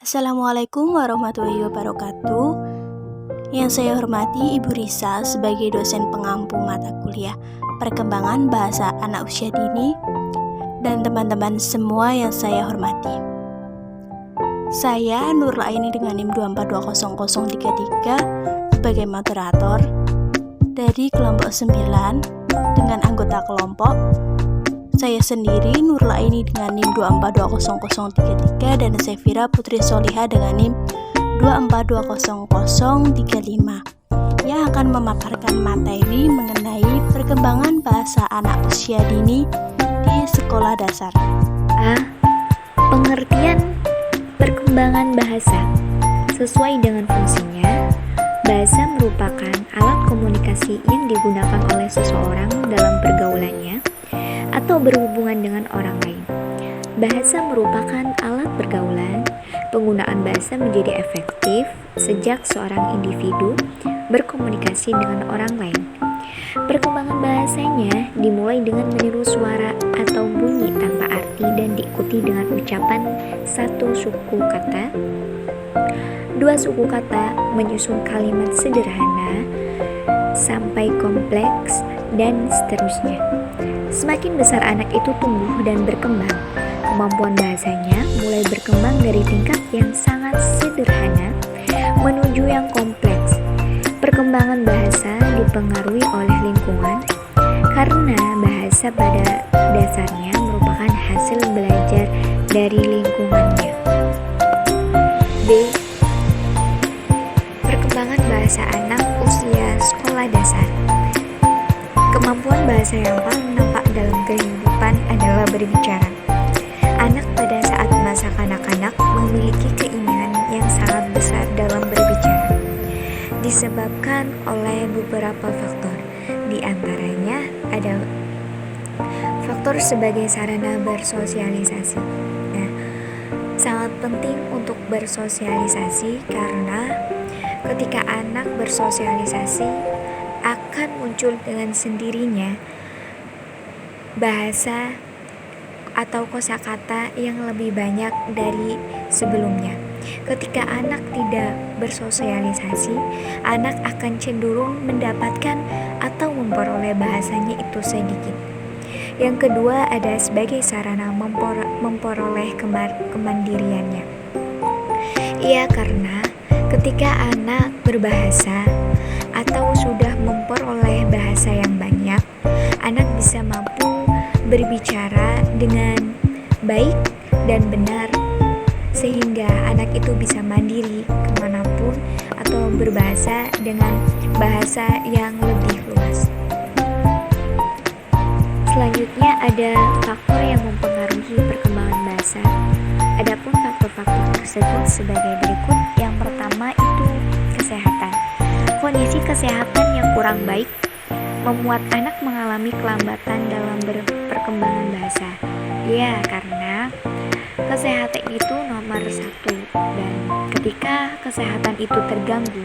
Assalamualaikum warahmatullahi wabarakatuh. Yang saya hormati Ibu Risa sebagai dosen pengampu mata kuliah Perkembangan Bahasa Anak Usia Dini dan teman-teman semua yang saya hormati. Saya Nurul Aini dengan NIM 2420033 sebagai moderator dari kelompok 9 dengan anggota kelompok saya sendiri Nurul Aini dengan NIM 2420033 dan Sefira Putri Soliha dengan NIM 2420035 yang akan memaparkan materi mengenai perkembangan bahasa anak usia dini di sekolah dasar. A. Pengertian perkembangan bahasa. Sesuai dengan fungsinya, bahasa merupakan alat komunikasi yang digunakan oleh seseorang dalam pergaulannya atau berhubungan dengan orang lain. Bahasa merupakan alat pergaulan. Penggunaan bahasa menjadi efektif sejak seorang individu berkomunikasi dengan orang lain. Perkembangan bahasanya dimulai dengan meniru suara atau bunyi tanpa arti dan diikuti dengan ucapan satu suku kata, dua suku kata, menyusun kalimat sederhana sampai kompleks, dan seterusnya. Semakin besar anak itu tumbuh dan berkembang, kemampuan bahasanya mulai berkembang dari tingkat yang sangat sederhana menuju yang kompleks. Perkembangan bahasa dipengaruhi oleh lingkungan karena bahasa pada dasarnya merupakan hasil belajar dari lingkungannya. B. Perkembangan bahasa anak usia sekolah dasar. Kemampuan bahasa yang paling nampak dalam kehidupan adalah berbicara. Anak pada saat masa kanak-kanak memiliki keinginan yang sangat besar dalam berbicara, disebabkan oleh beberapa faktor. Di antaranya ada faktor sebagai sarana bersosialisasi. Nah, sangat penting untuk bersosialisasi karena ketika anak bersosialisasi akan muncul dengan sendirinya bahasa atau kosakata yang lebih banyak dari sebelumnya. Ketika anak tidak bersosialisasi, anak akan cenderung mendapatkan atau memperoleh bahasanya itu sedikit. Yang kedua ada sebagai sarana memperoleh kemandiriannya. Iya, karena ketika anak berbahasa atau sudah memperoleh bahasa yang banyak, anak bisa mampu berbicara dengan baik dan benar sehingga anak itu bisa mandiri kemanapun atau berbahasa dengan bahasa yang lebih luas. Selanjutnya ada faktor yang mempengaruhi perkembangan bahasa. Adapun faktor-faktor tersebut sebagai berikut. Yang pertama itu kesehatan. Kondisi kesehatan yang kurang baik membuat anak mengalami kelambatan dalam perkembangan bahasa. Ya, karena kesehatan itu nomor satu, dan ketika kesehatan itu terganggu,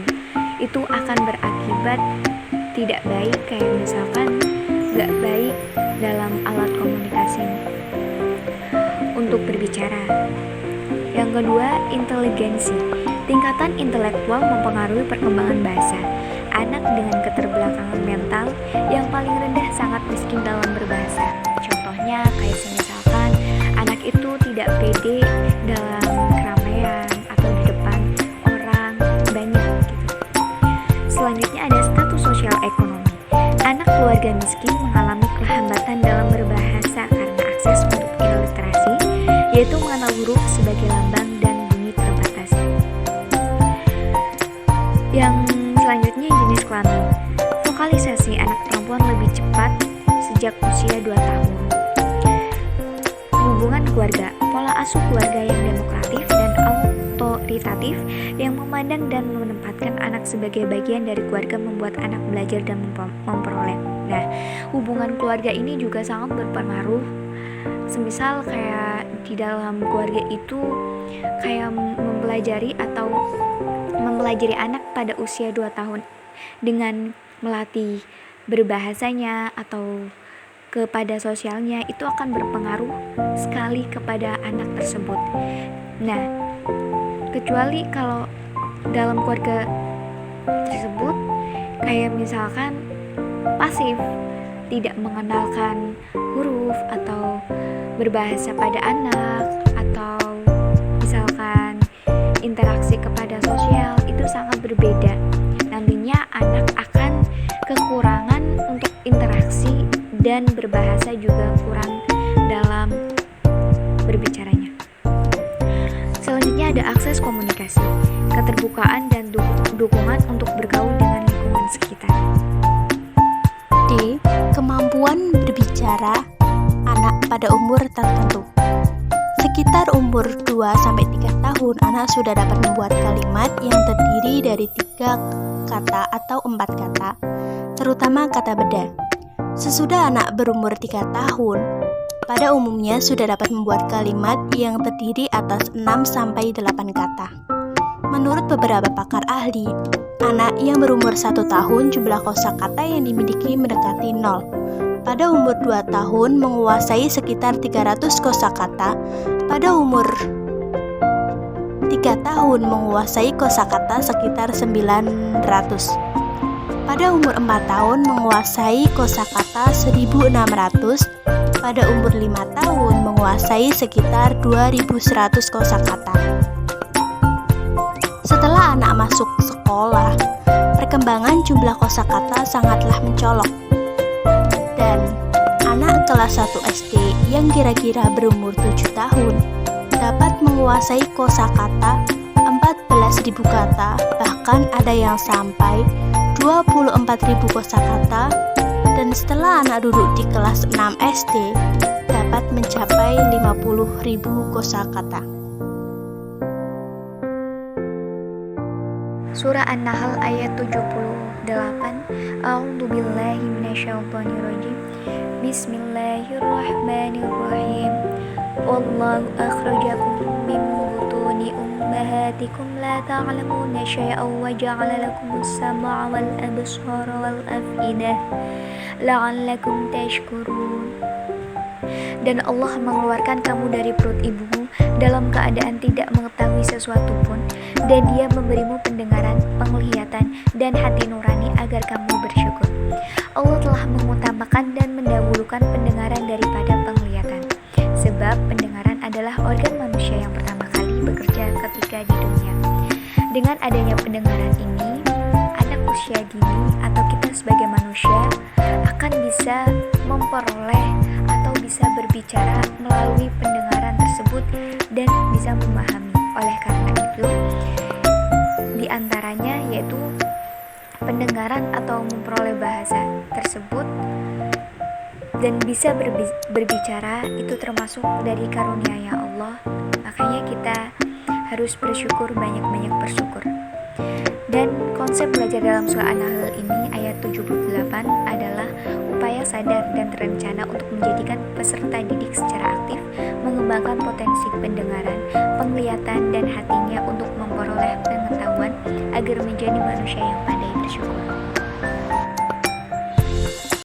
itu akan berakibat tidak baik, kayak misalkan gak baik dalam alat komunikasi untuk berbicara. Yang kedua, inteligensi. Tingkatan intelektual mempengaruhi perkembangan bahasa. Anak dengan keterbelakangan mental yang paling rendah sangat miskin dalam berbahasa. Contohnya kayak misalkan anak itu tidak pede dalam keramaian atau di depan orang banyak gitu. Selanjutnya ada status sosial ekonomi. Anak keluarga miskin mengalami kehambatan dalam berbahasa karena akses untuk iliterasi, yaitu mengenal huruf sebagai lambang dan bunyi terbatas. Yang selanjutnya jenis kelamin. Vokalisasi anak perempuan lebih cepat sejak usia 2 tahun. Hubungan keluarga. Pola asuh keluarga yang demokratif dan otoritatif yang memandang dan menempatkan anak sebagai bagian dari keluarga membuat anak belajar dan memperoleh. Nah, hubungan keluarga ini juga sangat berpengaruh. Semisal kayak di dalam keluarga itu kayak mempelajari anak pada usia 2 tahun dengan melatih berbahasanya atau kepada sosialnya, itu akan berpengaruh sekali kepada anak tersebut. Nah, kecuali kalau dalam keluarga tersebut kayak misalkan pasif, tidak mengenalkan huruf atau berbahasa pada anak, atau misalkan interaksi kepada sosial, itu sangat berbeda. Nantinya anak akan kekurangan untuk interaksi dan berbahasa juga kurang dalam berbicaranya. Selanjutnya ada akses komunikasi, keterbukaan dan dukungan untuk bergaul dengan lingkungan sekitar. D. Kemampuan berbicara anak pada umur tertentu. Sekitar umur 2-3 tahun, anak sudah dapat membuat kalimat yang terdiri dari 3 kata atau 4 kata, terutama kata beda. Sesudah anak berumur 3 tahun, pada umumnya sudah dapat membuat kalimat yang terdiri atas 6-8 kata. Menurut beberapa pakar ahli, anak yang berumur 1 tahun jumlah kosakata yang dimiliki mendekati 0. Pada umur 2 tahun menguasai sekitar 300 kosakata. Pada umur 3 tahun menguasai kosakata sekitar 900. Pada umur 4 tahun menguasai kosakata 1600. Pada umur 5 tahun menguasai sekitar 2100 kosakata. Setelah anak masuk sekolah, perkembangan jumlah kosakata sangatlah mencolok. Dan anak kelas 1 SD yang kira-kira berumur 7 tahun dapat menguasai kosakata 14.000 kata, bahkan ada yang sampai 24.000 kosakata. Dan setelah anak duduk di kelas 6 SD dapat mencapai 50.000 kosakata. Surah An-Nahl ayat 78. A'udzu billahi minasyaitonir rajim. Bismillahirrahmanirrahim. Wallahu akhrajakum min butuni ummahatikum la ta'lamuna syai'an wa ja'ala lakumus sam'a wal absara wal afidah la'allakum tashkurun. Dan Allah mengeluarkan kamu dari perut ibumu dalam keadaan tidak mengetahui sesuatu pun, dan Dia memberimu pendengaran, penglihatan, dan hati nurani agar kamu bersyukur. Allah telah mengutamakan dan mendahulukan pendengaran daripada penglihatan, sebab pendengaran adalah organ manusia yang pertama kali bekerja ketika di dunia. Dengan adanya pendengaran ini, anak usia dini atau kita sebagai manusia akan bisa memperoleh atau bisa berbicara melalui pendengaran tersebut dan bisa memahami. Oleh karena itu, diantaranya yaitu pendengaran atau memperoleh bahasa tersebut dan bisa berbicara itu termasuk dari karunia Allah. Makanya kita harus bersyukur, banyak-banyak bersyukur. Dan konsep belajar dalam surah An-Nahl ini ayat 78 adalah upaya sadar dan terencana untuk menjadikan peserta didik secara aktif mengembangkan potensi pendengaran, penglihatan, dan hatinya untuk memperoleh pengetahuan agar menjadi manusia yang pandai bersyukur.